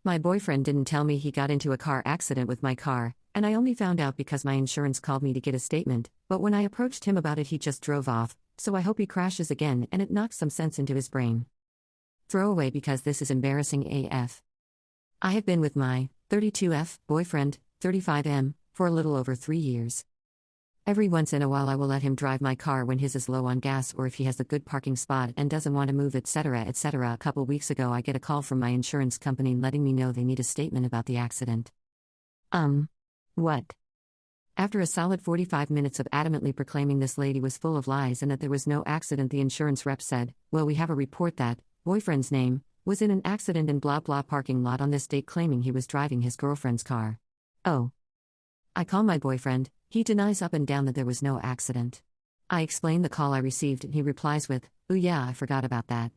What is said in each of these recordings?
My boyfriend didn't tell me he got into a car accident with my car, and I only found out because my insurance called me to get a statement, but when I approached him about it, he just drove off, so I hope he crashes again and it knocks some sense into his brain. Throwaway because this is embarrassing AF. I have been with my 32F boyfriend, 35M, for a little over 3 years. Every once in a while I will let him drive my car when his is low on gas or if he has a good parking spot and doesn't want to move, etc. etc. A couple weeks ago I get a call from my insurance company letting me know they need a statement about the accident. What? After a solid 45 minutes of adamantly proclaiming this lady was full of lies and that there was no accident, the insurance rep said, well, we have a report that boyfriend's name was in an accident in blah blah parking lot on this date, claiming he was driving his girlfriend's car. Oh. I call my boyfriend. He denies up and down that there was no accident. I explain the call I received and he replies with, "Ooh yeah, I forgot about that."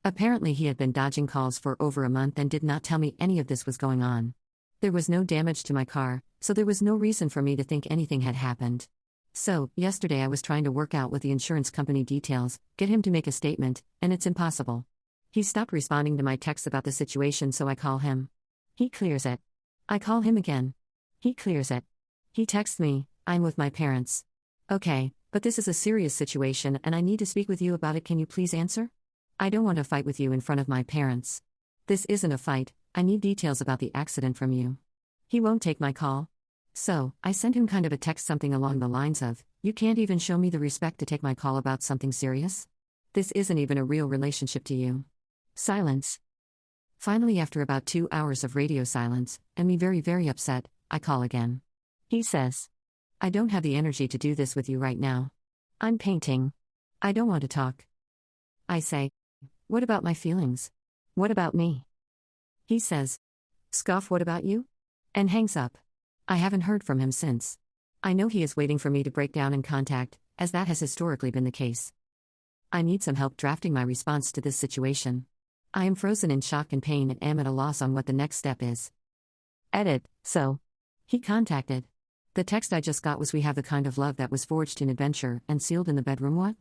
Apparently he had been dodging calls for over a month and did not tell me any of this was going on. There was no damage to my car, so there was no reason for me to think anything had happened. So, yesterday I was trying to work out with the insurance company details, get him to make a statement, and it's impossible. He stopped responding to my texts about the situation, so I call him. He clears it. I call him again. He clears it. He texts me, "I'm with my parents." Okay, but this is a serious situation and I need to speak with you about it. Can you please answer? I don't want to fight with you in front of my parents. This isn't a fight, I need details about the accident from you. He won't take my call. So, I sent him kind of a text, something along the lines of, "You can't even show me the respect to take my call about something serious? This isn't even a real relationship to you." Silence. Finally, after about 2 hours of radio silence, and me very, very upset, I call again. He says, "I don't have the energy to do this with you right now. I'm painting. I don't want to talk." I say, "What about my feelings? What about me?" He says, "Scoff, what about you?" and hangs up. I haven't heard from him since. I know he is waiting for me to break down in contact, as that has historically been the case. I need some help drafting my response to this situation. I am frozen in shock and pain and am at a loss on what the next step is. Edit. So, he contacted. The text I just got was, "We have the kind of love that was forged in adventure and sealed in the bedroom." What?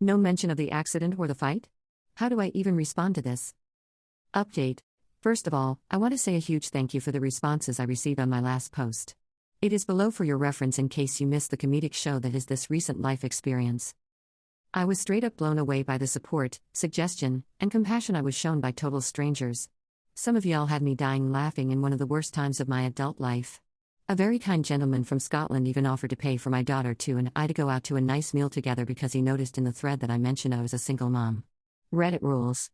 No mention of the accident or the fight? How do I even respond to this? Update. First of all, I want to say a huge thank you for the responses I received on my last post. It is below for your reference in case you missed the comedic show that is this recent life experience. I was straight up blown away by the support, suggestion, and compassion I was shown by total strangers. Some of y'all had me dying laughing in one of the worst times of my adult life. A very kind gentleman from Scotland even offered to pay for my daughter and I to go out to a nice meal together because he noticed in the thread that I mentioned I was a single mom. Reddit rules.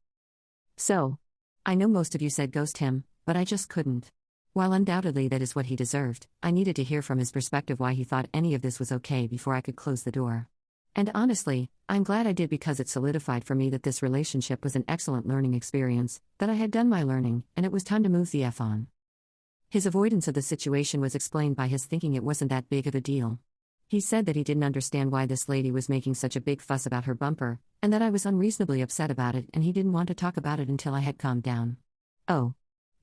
So, I know most of you said ghost him, but I just couldn't. While undoubtedly that is what he deserved, I needed to hear from his perspective why he thought any of this was okay before I could close the door. And honestly, I'm glad I did, because it solidified for me that this relationship was an excellent learning experience, that I had done my learning, and it was time to move the F on. His avoidance of the situation was explained by his thinking it wasn't that big of a deal. He said that he didn't understand why this lady was making such a big fuss about her bumper, and that I was unreasonably upset about it, and he didn't want to talk about it until I had calmed down. Oh.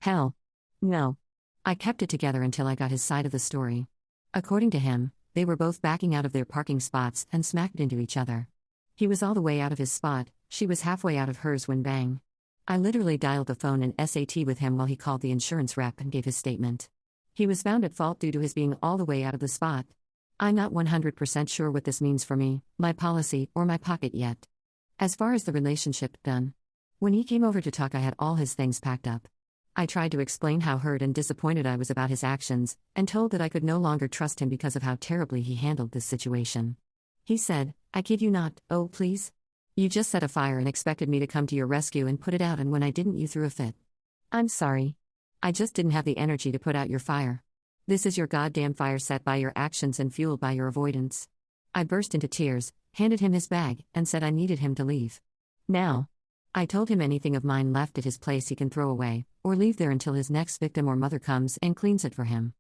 Hell. No. I kept it together until I got his side of the story. According to him, they were both backing out of their parking spots and smacked into each other. He was all the way out of his spot, she was halfway out of hers when bang. I literally dialed the phone and SAT with him while he called the insurance rep and gave his statement. He was found at fault due to his being all the way out of the spot. I'm not 100% sure what this means for me, my policy, or my pocket yet. As far as the relationship, done. When he came over to talk, I had all his things packed up. I tried to explain how hurt and disappointed I was about his actions, and told that I could no longer trust him because of how terribly he handled this situation. He said, "I kid you not, oh please? You just set a fire and expected me to come to your rescue and put it out, and when I didn't, you threw a fit. I'm sorry. I just didn't have the energy to put out your fire. This is your goddamn fire set by your actions and fueled by your avoidance." I burst into tears, handed him his bag, and said I needed him to leave. Now. I told him anything of mine left at his place he can throw away, or leave there until his next victim or mother comes and cleans it for him.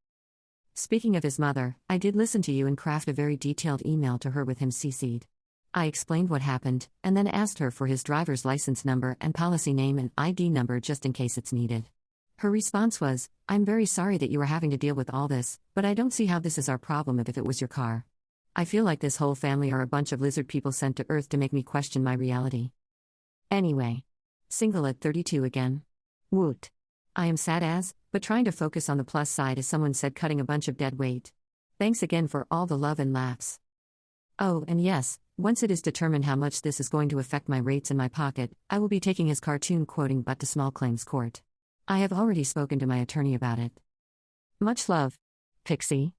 Speaking of his mother, I did listen to you and craft a very detailed email to her with him CC'd. I explained what happened, and then asked her for his driver's license number and policy name and ID number just in case it's needed. Her response was, "I'm very sorry that you are having to deal with all this, but I don't see how this is our problem if it was your car. I feel like this whole family are a bunch of lizard people sent to Earth to make me question my reality." Anyway. Single at 32 again. Woot. I am sad as, but trying to focus on the plus side as someone said, cutting a bunch of dead weight. Thanks again for all the love and laughs. Oh, and yes, once it is determined how much this is going to affect my rates in my pocket, I will be taking his cartoon quoting but to small claims court. I have already spoken to my attorney about it. Much love. Pixie.